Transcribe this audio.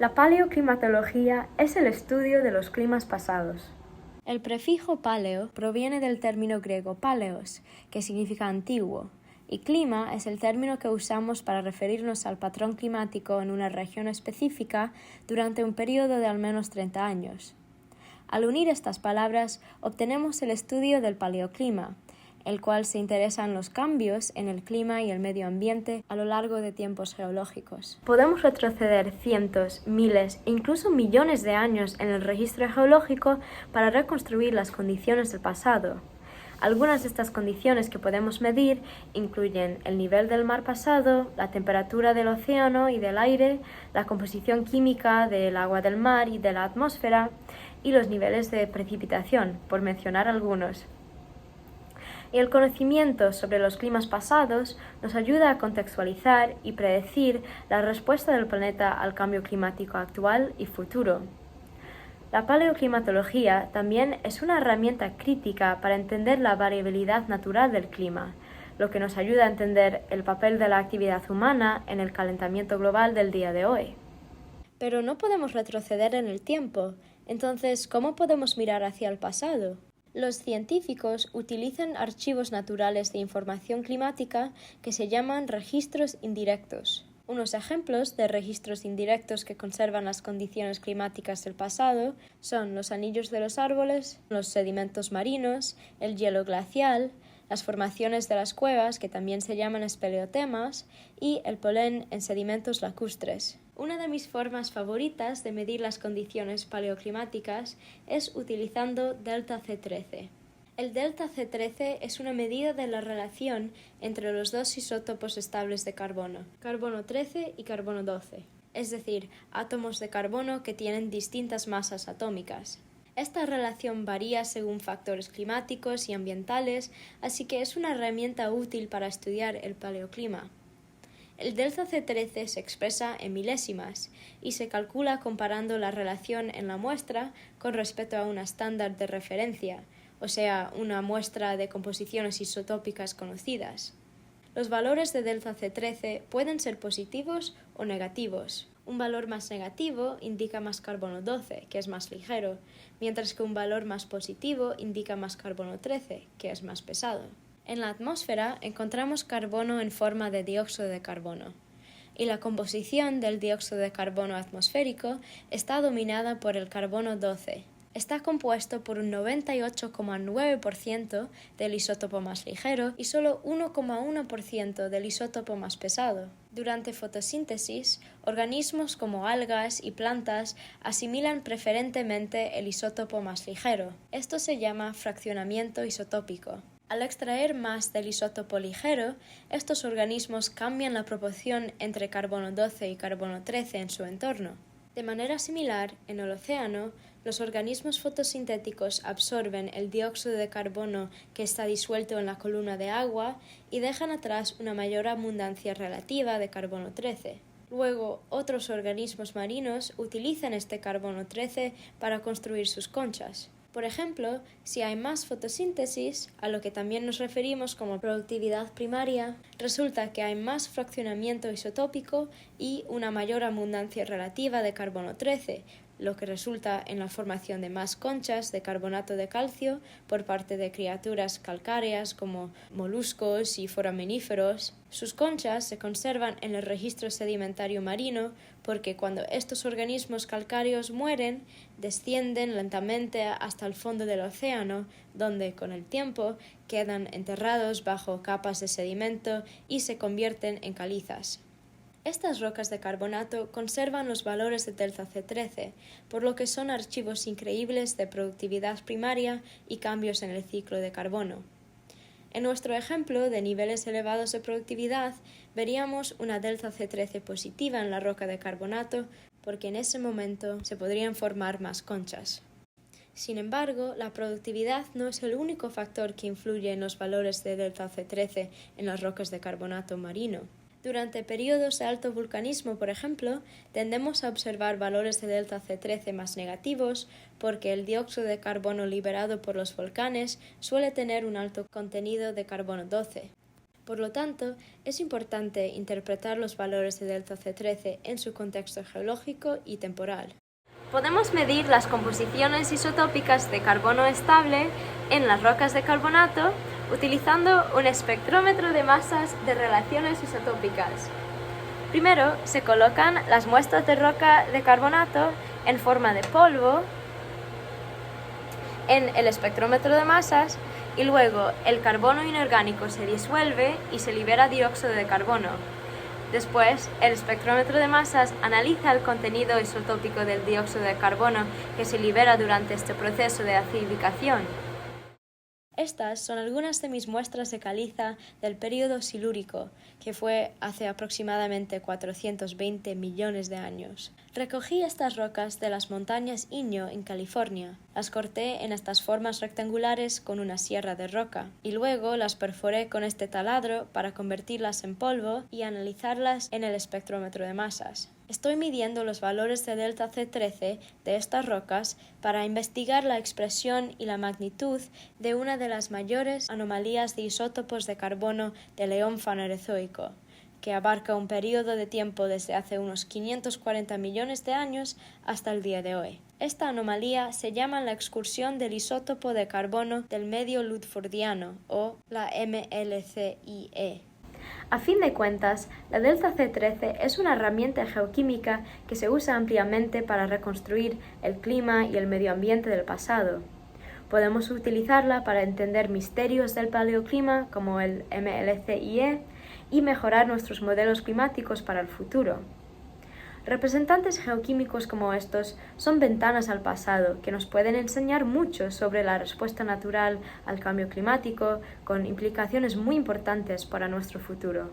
La paleoclimatología es el estudio de los climas pasados. El prefijo paleo proviene del término griego paleos, que significa antiguo, y clima es el término que usamos para referirnos al patrón climático en una región específica durante un periodo de al menos 30 años. Al unir estas palabras, obtenemos el estudio del paleoclima, el cual se interesa en los cambios en el clima y el medio ambiente a lo largo de tiempos geológicos. Podemos retroceder cientos, miles e incluso millones de años en el registro geológico para reconstruir las condiciones del pasado. Algunas de estas condiciones que podemos medir incluyen el nivel del mar pasado, la temperatura del océano y del aire, la composición química del agua del mar y de la atmósfera, y los niveles de precipitación, por mencionar algunos. Y el conocimiento sobre los climas pasados nos ayuda a contextualizar y predecir la respuesta del planeta al cambio climático actual y futuro. La paleoclimatología también es una herramienta crítica para entender la variabilidad natural del clima, lo que nos ayuda a entender el papel de la actividad humana en el calentamiento global del día de hoy. Pero no podemos retroceder en el tiempo, entonces, ¿cómo podemos mirar hacia el pasado? Los científicos utilizan archivos naturales de información climática que se llaman registros indirectos. Unos ejemplos de registros indirectos que conservan las condiciones climáticas del pasado son los anillos de los árboles, los sedimentos marinos, el hielo glacial, las formaciones de las cuevas, que también se llaman espeleotemas, y el polen en sedimentos lacustres. Una de mis formas favoritas de medir las condiciones paleoclimáticas es utilizando delta C13. El delta C13 es una medida de la relación entre los dos isótopos estables de carbono, carbono 13 y carbono 12, es decir, átomos de carbono que tienen distintas masas atómicas. Esta relación varía según factores climáticos y ambientales, así que es una herramienta útil para estudiar el paleoclima. El delta C13 se expresa en milésimas y se calcula comparando la relación en la muestra con respecto a un estándar de referencia, o sea, una muestra de composiciones isotópicas conocidas. Los valores de delta C13 pueden ser positivos o negativos. Un valor más negativo indica más carbono 12, que es más ligero, mientras que un valor más positivo indica más carbono 13, que es más pesado. En la atmósfera encontramos carbono en forma de dióxido de carbono, y la composición del dióxido de carbono atmosférico está dominada por el carbono 12. Está compuesto por un 98,9% del isótopo más ligero y solo 1,1% del isótopo más pesado. Durante fotosíntesis, organismos como algas y plantas asimilan preferentemente el isótopo más ligero. Esto se llama fraccionamiento isotópico. Al extraer más del isótopo ligero, estos organismos cambian la proporción entre carbono 12 y carbono 13 en su entorno. De manera similar, en el océano, los organismos fotosintéticos absorben el dióxido de carbono que está disuelto en la columna de agua y dejan atrás una mayor abundancia relativa de carbono 13. Luego, otros organismos marinos utilizan este carbono 13 para construir sus conchas. Por ejemplo, si hay más fotosíntesis, a lo que también nos referimos como productividad primaria, resulta que hay más fraccionamiento isotópico y una mayor abundancia relativa de carbono 13, lo que resulta en la formación de más conchas de carbonato de calcio por parte de criaturas calcáreas como moluscos y foraminíferos. Sus conchas se conservan en el registro sedimentario marino porque cuando estos organismos calcáreos mueren, descienden lentamente hasta el fondo del océano, donde con el tiempo quedan enterrados bajo capas de sedimento y se convierten en calizas. Estas rocas de carbonato conservan los valores de delta C13, por lo que son archivos increíbles de productividad primaria y cambios en el ciclo de carbono. En nuestro ejemplo de niveles elevados de productividad, veríamos una delta C13 positiva en la roca de carbonato, porque en ese momento se podrían formar más conchas. Sin embargo, la productividad no es el único factor que influye en los valores de delta C13 en las rocas de carbonato marino. Durante periodos de alto vulcanismo, por ejemplo, tendemos a observar valores de delta C13 más negativos porque el dióxido de carbono liberado por los volcanes suele tener un alto contenido de carbono 12. Por lo tanto, es importante interpretar los valores de delta C13 en su contexto geológico y temporal. Podemos medir las composiciones isotópicas de carbono estable en las rocas de carbonato utilizando un espectrómetro de masas de relaciones isotópicas. Primero, se colocan las muestras de roca de carbonato en forma de polvo en el espectrómetro de masas y luego el carbono inorgánico se disuelve y se libera dióxido de carbono. Después, el espectrómetro de masas analiza el contenido isotópico del dióxido de carbono que se libera durante este proceso de acidificación. Estas son algunas de mis muestras de caliza del período silúrico, que fue hace aproximadamente 420 millones de años. Recogí estas rocas de las montañas Inyo en California. Las corté en estas formas rectangulares con una sierra de roca y luego las perforé con este taladro para convertirlas en polvo y analizarlas en el espectrómetro de masas. Estoy midiendo los valores de delta C13 de estas rocas para investigar la expresión y la magnitud de una de las mayores anomalías de isótopos de carbono del eón fanerozoico, que abarca un periodo de tiempo desde hace unos 540 millones de años hasta el día de hoy. Esta anomalía se llama la excursión del isótopo de carbono del medio ludfordiano o la MLCIE. A fin de cuentas, la delta C13 es una herramienta geoquímica que se usa ampliamente para reconstruir el clima y el medio ambiente del pasado. Podemos utilizarla para entender misterios del paleoclima como el MLCIE y mejorar nuestros modelos climáticos para el futuro. Representantes geoquímicos como estos son ventanas al pasado que nos pueden enseñar mucho sobre la respuesta natural al cambio climático, con implicaciones muy importantes para nuestro futuro.